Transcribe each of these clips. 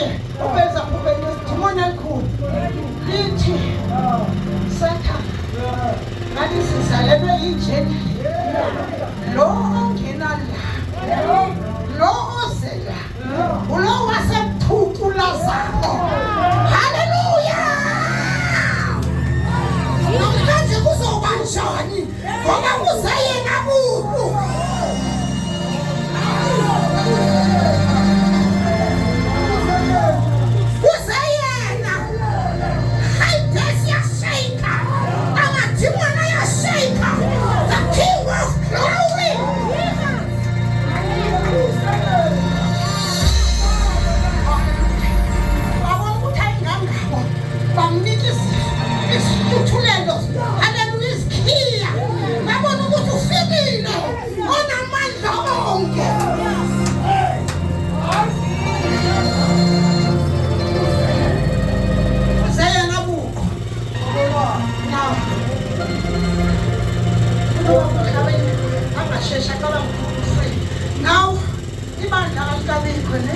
ke ubenza kube nesidimoni elikhulu lithi Satan ngathi sizalelwe injeni lo ongena la lo ozela ulo wasephucula zakho. Haleluya. Namhlanje kuzoba njani ngoba kuzayena kuku. Kuzayena hayi yashayika amadimoni yashayika the king of glory. Isithulelo haleluya isikhiya ngabona ukuthi ufikile onamandla onke. Sayena buko now angashesha kaba mkhulu now ibandla kalikabikho ne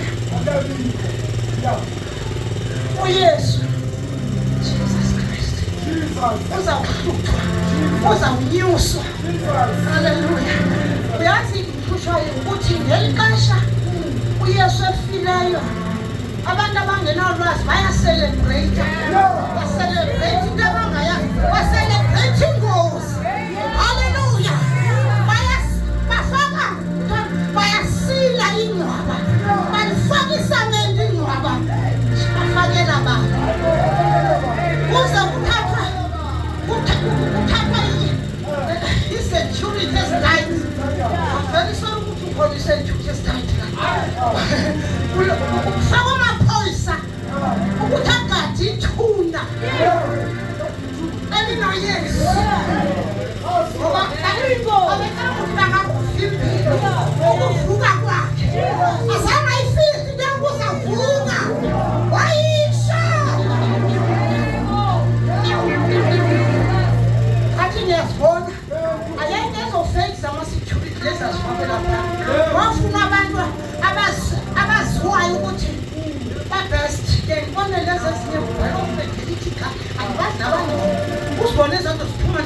uYesu uzawuhluthwa uzawunyuswa. Haleluya. Uyazi kuhlushwa ukuthi ngelixesha uYesu efileyo abantu abangenalwazi bayacelebrate into abangayazi bacelebrate ingozi. Haleluya. Bafaka bayasila ingcwaba balifaka isamende ingcwaba bafakela abantu kuze kuthathwa i-security esitight. Very sorry ukuthi ukhona i-security esitight kufakwa amaphoyisa ukuthi agade ithuna elinoyesu ngoba abekakuvimbile ukuvuka kwakhe azange ayifihli into yokuzavuka wayisho. Athi ngiyazibona ayeke ezofake zama-security lezi azifakela phana wafuna abantu abaziwayo ukuthi ba-best ke ngibone lezi ezinye ofedelithika angibazi nabanye uzibone ezanto ziphuma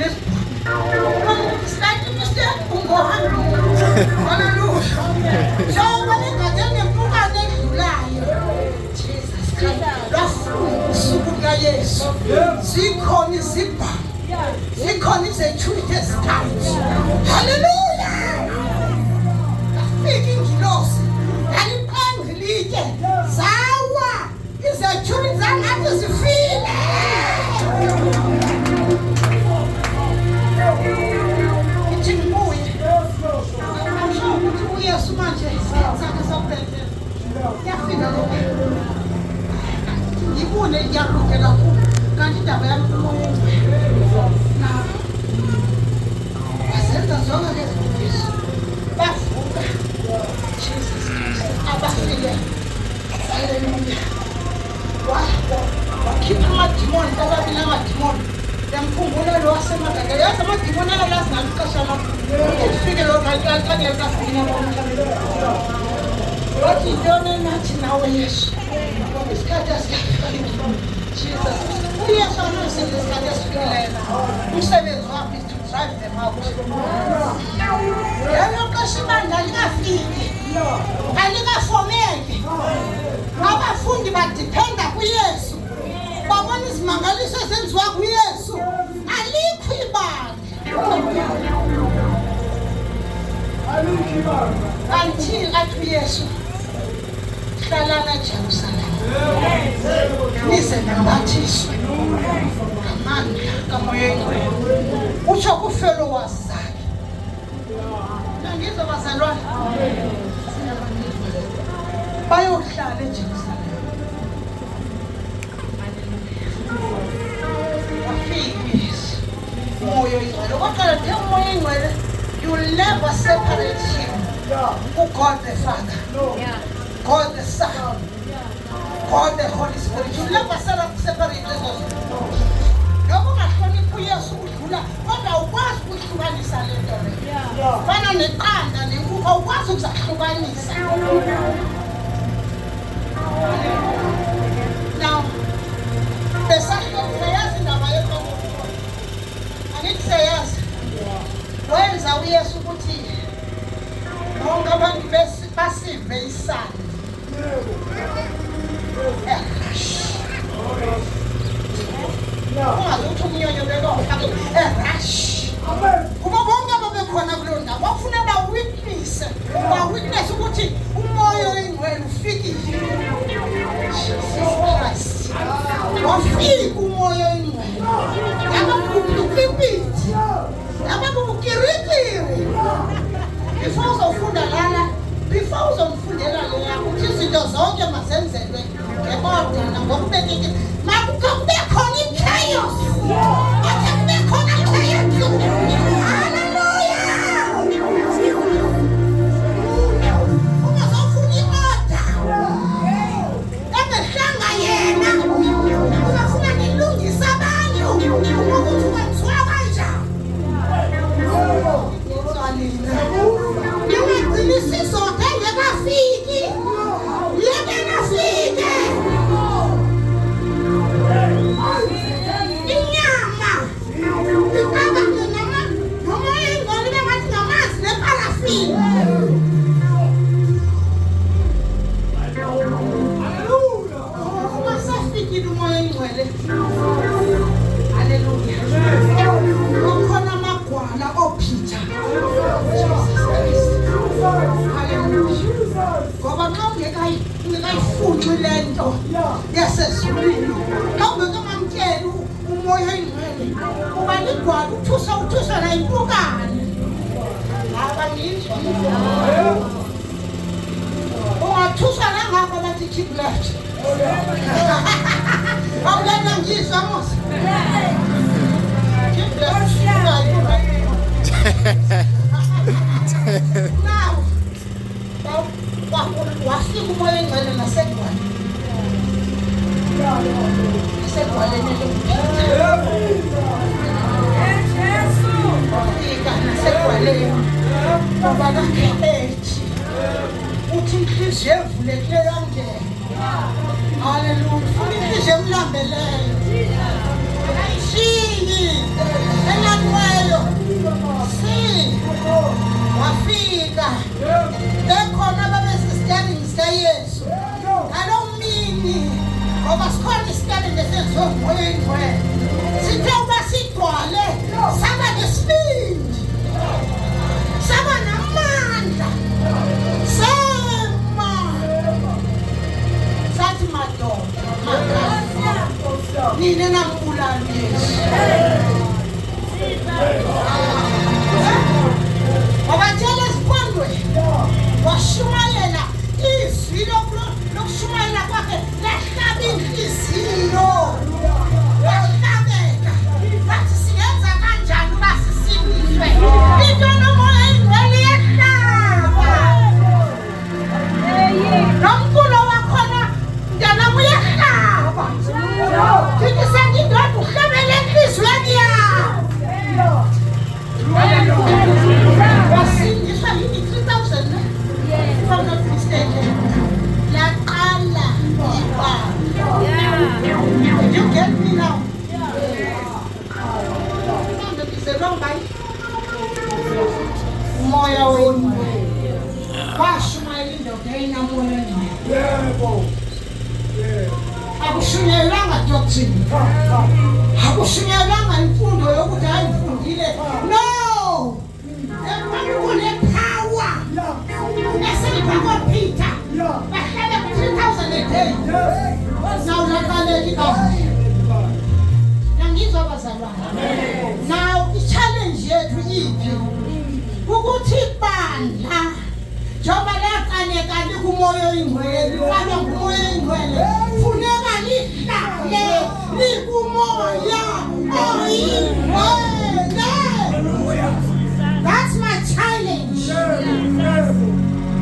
Hallelujah. Njengoba ningadenge empukane edlulayo Jesus Christ lwafuna usuku lukaYesu zikhona izibhamu zikhona izethulithe ezithathu. Haleluya. Afika ingilosi yaliqangilike zawa izethulithe zangathi zifile. Ithi ngibuye ngisho ukuthi uYesu manje sakhe sokuphethe yafika lokho ngibone ngiyaluke kakhulu kanti indaba yami kumoya basenza zonke lezi zinto bavuka Jesus abafile. Haleluya. Wakhipha amadimoni ababili amadimoni yamkhumbula lo wasemaganga yazi amadimoni alazi nalixesha lakho ufike lo ngayikangekafina wathi intoni nathi nawe Yesu ngoba isikhathi asikafika. Jesus uYesu anosile isikhathi esifikileyo umsebenzi wakhe is to drive them out. Yalo xesha ibandla likafiki alikafomeki abafundi badipenda kuYesu babona izimangaliso ezenziwa kuYesu alikho ibandla until athi uYesu hlalana eJerusalem nize nabathiswe ngamandla kaMoya Oyingcwele utsho ku-followers zakhe. Nangizwa bazalwane bayohlala eJerusalem. Wafika uMoya Oyingcwele kodwa the Moya Oyingcwele you will never separate him who God the Father, God the Son, God the Holy Spirit. You will never separate those. Noma ungahlonipha uYesu udlula kodwa ukwazi ukuhlukanisa le nto le. Fana neqanda nenkukhu ukwazi ukuzahlukanisa. isandi. Ungazuthi umnyonyo belofake erash. Kuba bonke ababekhona kuloo ndawo bafuna bawitnesse ukuthi umoya oyingcwele ufikile. Jesus Christ. Wafika umoya oyingcwele. Yabakukipiti. Yabakukirikiri. Before uzofunda lana, before uzomfundela leya, ukuthi izinto zonke mazenzelwe ngebodana ngokubekeke. Makube khona i-chaos. Makube khona i-chaos. Hallelujah. Ungazofuna i-order. Engehlanga yena. Ungafuna nilungisa abantu. Ukuthi kwenziwa kanjani. Ningagcinisi zonke engekafiki. Yekengafike. Inyama. Ikaba noma ingoli bengathi ngamanzi nepalafini. Hallelujah. Ungasafikile umoya oyingcwele. Hallelujah. Kukhona amagwala oPeter. Ngoba xa ungekayifunxi le nto yasezulwini, xa ungekamamkeli umoya oyingcwele, uba ligwala uthuswa nayimpukane. Abaninzi ungathuswa nangapha bathi keep left. Awulena ngizwa mos. Keep left. Now, wafika umoya oyingcwele nasegwaleni. Nasegwaleni wafika nasegwaleni. Ngoba kakhethi. Uthi inhliziyo evulekile yangena. Hallelujah. Ufuna inhliziyo emlambeleyo. Ayishiyi. Enanweyo. Wafika bekhona babesistanding sikaYesu ngaloo mini ngoba sikhona isitanding esenziwe ngumoya oyingcwele. Sithe uba sigcwale saba nesibindi, saba namandla, sema sathi madoda nina nambulala Yesu. Wabatshela esiphondweni washumayela izwi lokushumayela kwakhe lahlaba inhliziyo. Wahlabeka bathi singenza kanjani uba sisindiswe. Into nomoya oyingcwele iyahlaba. Nomculo wakhona mntanam uyahlaba. Thithi sendindoda uhlabele enhliziyweni yakho. Wasindiswa yini 3,000 ne? If I'm not mistaken. Laqala ibandla. Did you get me now? Umoya oyingcwele. Washumayela indoda eyinamoya oyingcwele. Akushunyelanga doctrine. Akushunyelanga imfundo yokuthi ayifundile. No! Power. Eseliphakwa Peter. Bahlale ku 3,000 a day. Now lakaleki kahle. Nangizwa bazalwane. Now i-challenge yethu iphi? Ukuthi ibandla njengoba laqaleka likumoya oyingcwele, lifana ngumoya oyingcwele, funeka lihlale likumoya oyingcwele. That's my challenge.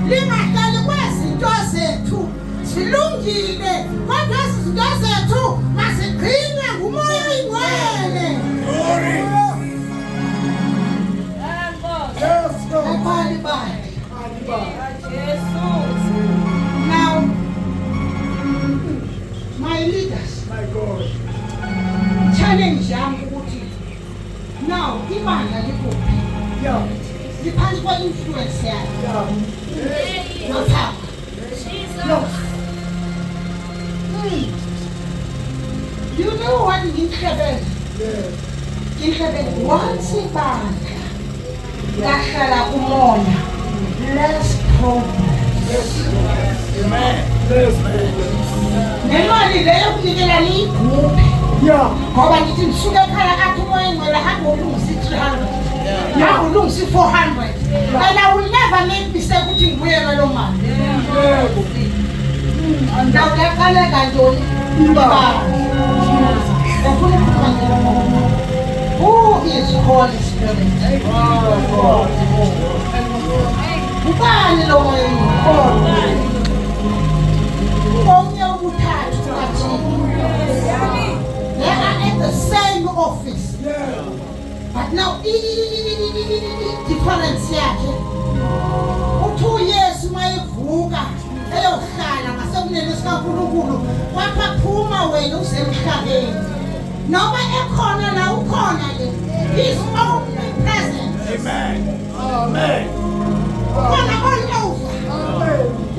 Lingahlali kwezinto zethu zilungile, kodwa izinto zethu mazigcinwe ngumoya oyingcwele. Now, my leaders, my God, challenge yami ukuthi now ibandla likuphi? Diphansi kwa influence yakho. Nothaba. once ibandla lahlala kumoya, less problems. Amen. Nemali leyo kunikela liyiguphi. Ngoba ngithi ngisuke ekhaya athi umoya engcwele hamba ulungisa 300. Now ulungisa 400. And I will never make mistake ukuthi ngibuye ngalo mali. Ndawo yaqaleka ntoni? Who is Holy Spirit? Ubani lo moya engcwele? They are at the same office. But now, difference yakhe. 2 years mayevuka eyohlala ngasekunene sikaNkulunkulu waphuma wena usemhlabeni. Noma ekhona la ukhona le. He's omnipresent. Amen. Amen. Khona all over.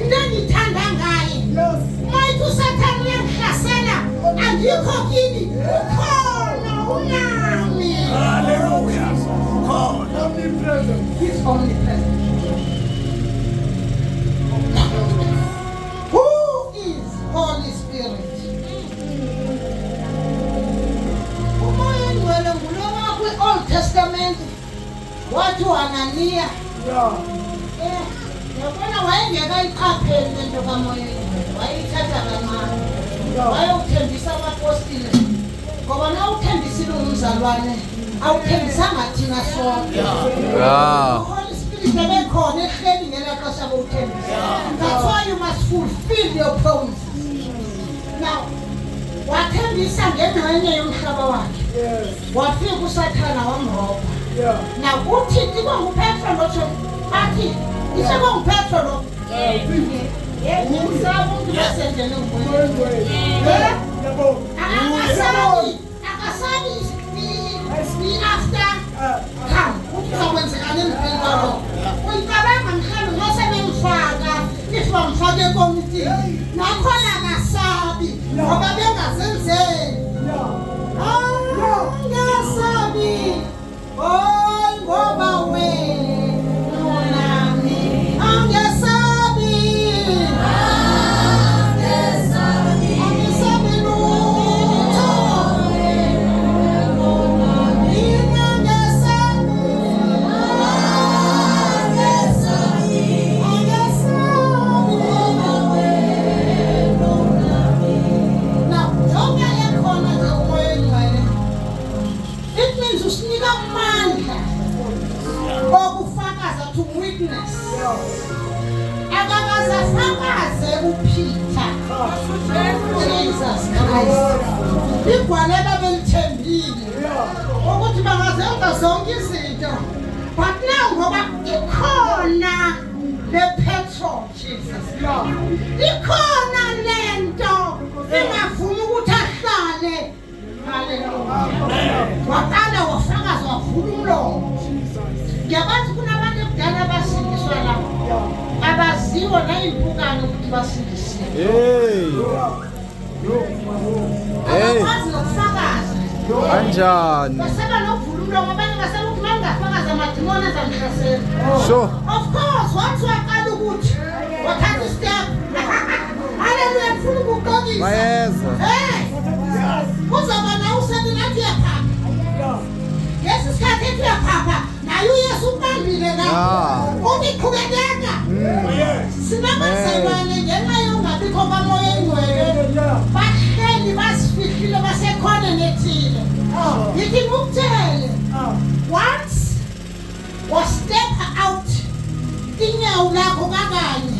Into engithanda ngaye. Mayithi uSathane uyangihlasela andikho kini. Ukhona unami. Hallelujah. God, omnipresent. He's omnipresent. Who is Holy Spirit? Umoya engcwele ngulowa kwi-Old Testament wathi uHananiya. Yabona wayengekayiqapheli le nto kamoya engcwele, wayeyithatha kancane. Wayewuthembisa abapostile. Ngoba na uthembisile umzalwane, awuthembisanga thina sonke. Holy Spirit ebekhona ehleli ngela xesha bowuthembisa. That's why you must fulfill your promises. Now, wathembisa ngengxenye yomhlaba wakhe. Wafika uSathane wamrobha. Now uthi nguPetro lotsho athi isebe nguPetro lo. Ngimsaba umuntu basendele ngibuyele. Akasabi after come. Uzokwenzekani empilweni kwakho? Uyicabanga mhlawumbe mase bemfaka, if bamfaka ekomithini. Nakhona akasabi ngoba bengazenzeli. Ngasabi. Oh, ngoba wena unami. Angesabi. Angesabi lutho. Now, don't get your corner to win, it means you sneak up man okufakaza to witness. Akakazafakaze uPeter. Jesus Christ. Igwaleba belithembile ukuthi bangazenza zonke izinto. But now ngoba ikhona le petrol Jesus. Ikhona lento ingavumi ukuthi ahlale. Hallelujah. Waqala wafakaza wavula umlomo. Ngiyabathi kunabantu ekudala abasindiswa lapho. Abaziwa nayimpukane ukuthi basindisiwe. Abakwazi nokufakaza. Kanjani? Baseba novula umlomo abanye baseba ukuthi mangafakaza amadimoni azamhlasela. Sure. Of course, once waqala ukuthi wathatha istep. Hallelujah, mfuna ukuqokisa. Mayeza. Kuzoba nawe usebenzathi yaphapha. Yesu sikhathi ethi yaphapha, naye uYesu ubambile la. Uthi qhubekeka. Sinamazelwane ngenxa yongabikho kamoya engcwele. Bahleli basifihlile basekhona nethile. Yithi ngukutshele. Once was step out inyawo lakho kakanye.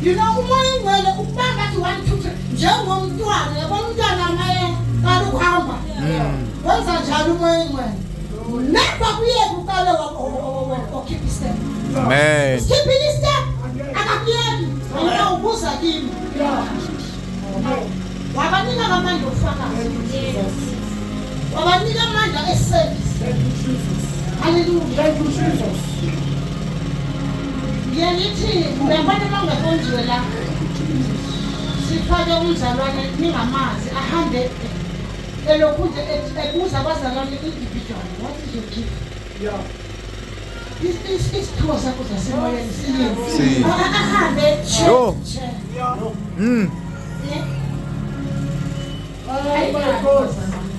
You know umoya engcwele ukubamba athi 1 2 3 njengomntwana yabona umntwana maye kaluhamba. Wenza njalo umoya engcwele. Never kuyeke uqale keep step. Amen. Keep step. Akakuyeki. Awubuza kimi. Wabanika amandla ofakaza. Wabanika amandla eservice. Hallelujah. Thank you, Jesus. Ngiyelithi ngiyabona bangakonjiwe la. Sifake umzalwane ningamazi ahambe elokuthi ebuza abazalwane individual, what is your gift? Yeah. Isiphiwo sakho zasemoyeni Si. siyini? Ahambe Yo. church. Yeah. Hayi my kabi God. bazalwane.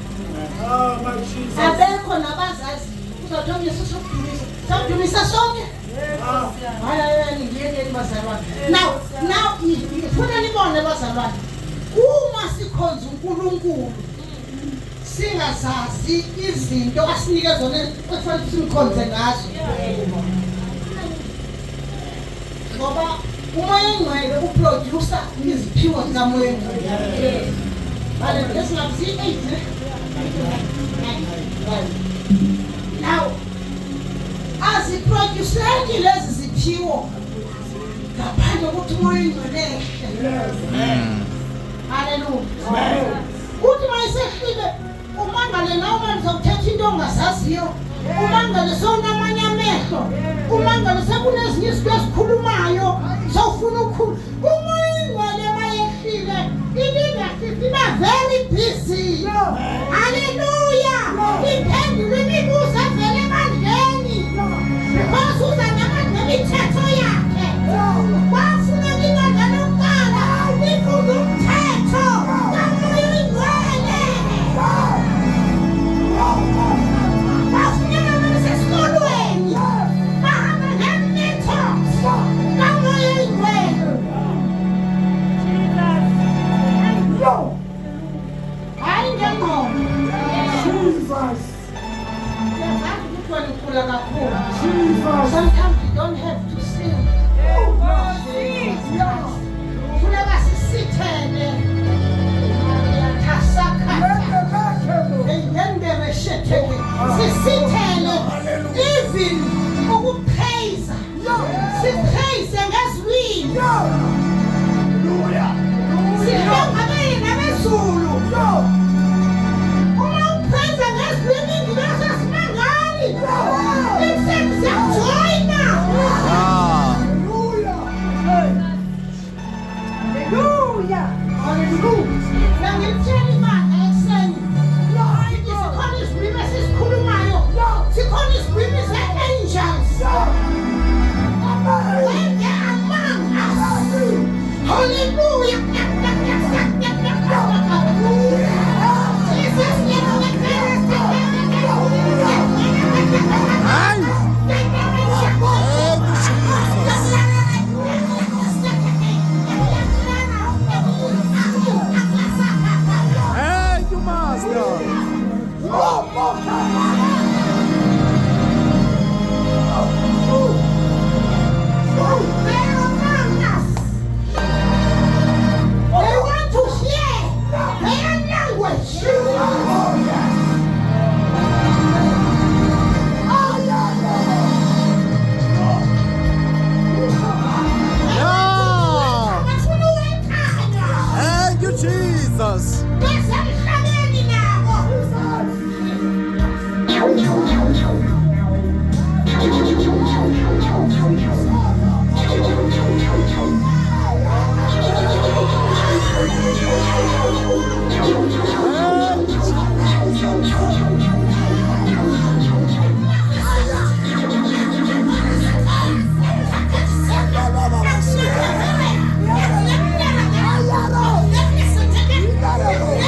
Oh, my Jesus. Abekho nabazazi uzawuthi Yesu sokudumisa. Sokudumisa sonke. Ah. Hayi ngiyekeni bazalwane. Now ifuna nibone bazalwane. Uma sikhonza uNkulunkulu singazazi izinto asinike zona ekufanele simkhonze ngazo. Ngoba umoya engcwele uproducer iziphiwo zikamoya engcwele. Vale, lesingazi 8. Now aziproduceki lezi ziphiwo ngaphandle kokuthi umoya engcwele. Hallelujah. Uthi mayisehlile umangale nawe uzokuthetha into ongazaziyo. Umangale sewunamanye amehlo. Umangale sekunezinye izinto ezikhulumayo sowufuna ukukhuluma. Umoya engcwele mayehlile ileadership iba very busy. Hallelujah. Iphendula imibuzo evele ebandleni. Because uza nemithetho yakhe. Wafuna ibandla lokuqala ifuna umthetho kamoya engcwele. Bafuna nasesikolweni bahamba nge-methods kamoya engcwele. Hayi ngengqondo. Jesus. Uyazazi ukuthi wena ukhula kakhulu. Jesus. Sometimes you don't have to sing. Funeka sisithele. Sisithele even ukupraise. Sipraise ngezwini. Hallelujah. Sihlangabele nabezulu. Uma upraise ngezwini ngibese simangali. Imsebenzi yajoyina. Hallelujah. Hallelujah. Nangimtshela imanga ekuseni. Sikhona izilimi esisikhulumayo. Sikhona izilimi ze-angels. When they are among us. Hallelujah.